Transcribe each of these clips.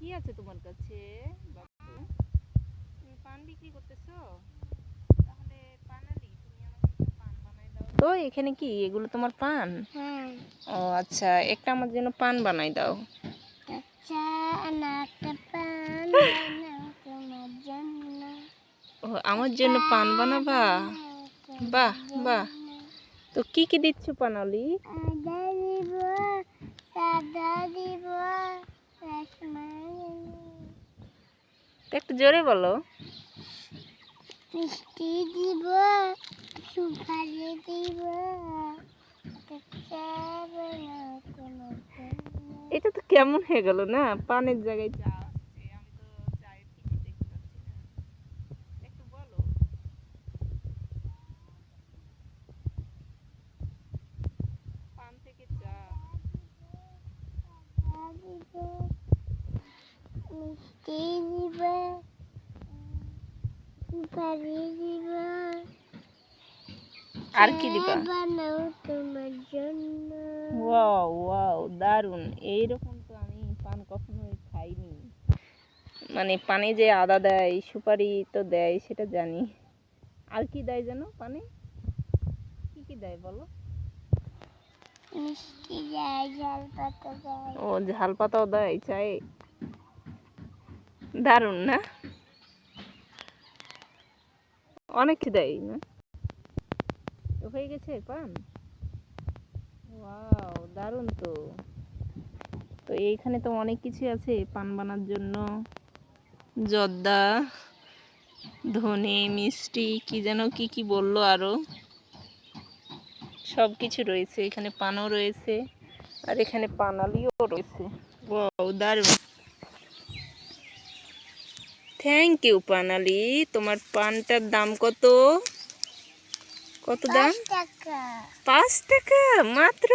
কি আছে তোমার কাছে বাবু? তুমি পান বিক্রি করতেছো? তাহলে পানালি তুমি আমাকে একটা পান বানাই দাও তো। এখানে কি এগুলো তোমার পান? হ্যাঁ। ও আচ্ছা, একটা আমার জন্য পান বানাই দাও। আচ্ছা, একটা পান বানাও তোমার জন্য। ও আমার জন্য পান বানাবা? বাহ বাহ। তো কি কি দিচ্ছ পানালি? আদা দিব, সাদা দিব, রসমালাই, একটু জোরে বলো। মিষ্টি দিব, সুপারি দিব। আচ্ছা বানাও তোমার জন্য। এটা তো কেমন হয়ে গেল না, পানের জায়গায় চা আসছে। আমি তো চায়ের কিছু দেখতে পাচ্ছি না। একটু বলো। পান থেকে চা। সাদা দিব, মিষ্টি দিব, সুপারি দিব। আর কি দিবা? বানাও তোমার জন্য। ওয়াও ওয়াও, দারুণ। এইরকম তো আমি পান কখনোই খাইনি। মানে পানে যে আদা দেয়, সুপারি তো দেয় সেটা জানি। আর কি দেয় যেন পানে? কি কি দেয় বলো? মিষ্টি দেয়, ঝাল পাতা দেয়। ও, ঝাল পাতাও দেয় চায়ে। দারুণ না? অনেক দেয় না? হয়ে গেছে পান। ওয়াও, দারুণ তো। তো এইখানে তো অনেক কিছু আছে পান বানার জন্য। জর্দা, ধনে, মিষ্টি, কি যেন কি কি বললো আরো, সব কিছু রয়েছে এখানে। পানও রয়েছে আর এখানে পানালিও রয়েছে। ওয়াও, দারুণ। Thank you Panali. তোমার পানটার দাম কত? কত দাম? 5 টাকা। 5 টাকা মাত্র?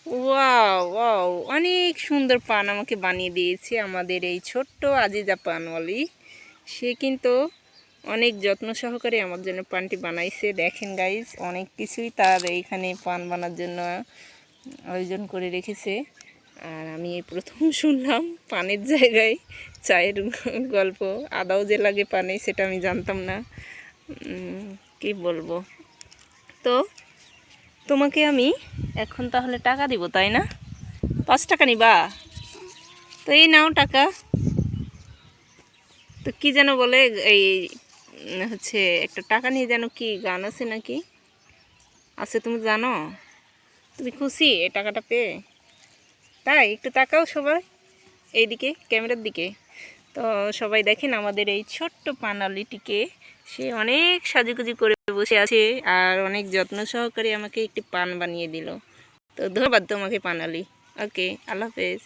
ওয়াও ওয়াও, অনেক সুন্দর পান আমাকে বানিয়ে দিয়েছে আমাদের এই ছোট্ট আজিজা পানওয়ালি। সে কিন্তু অনেক যত্ন সহকারে আমার জন্য পানটি বানাইছে। দেখেন গাইজ, অনেক কিছুই তার এইখানে পান বানার জন্য আয়োজন করে রেখেছে। আর আমি এই প্রথম শুনলাম পানের জায়গায় চায়ের গল্প। আদাও যে লাগে পানে, সেটা আমি জানতাম না। কি বলবো। তো তোমাকে আমি এখন তাহলে টাকা দিব, তাই না? 5 টাকা নিবা? তো এই নাও টাকা। তো কি যেন বলে, এই হচ্ছে একটা টাকা নিয়ে যেন কি গান আছে নাকি? আছে, তুমি জানো? তুমি খুশি এই টাকাটা পেয়ে? তাই একটু তাকাও সবাই এইদিকে, ক্যামেরার দিকে। তো সবাই দেখেন আমাদের এই ছোট্ট পানালিটিকে। সে অনেক সাজুগুজু করে বসে আছে আর অনেক যত্ন সহকারে আমাকে একটি পান বানিয়ে দিল। তো ধন্যবাদ তোমাকে পানালি। ওকে, আল্লাহ হাফেজ।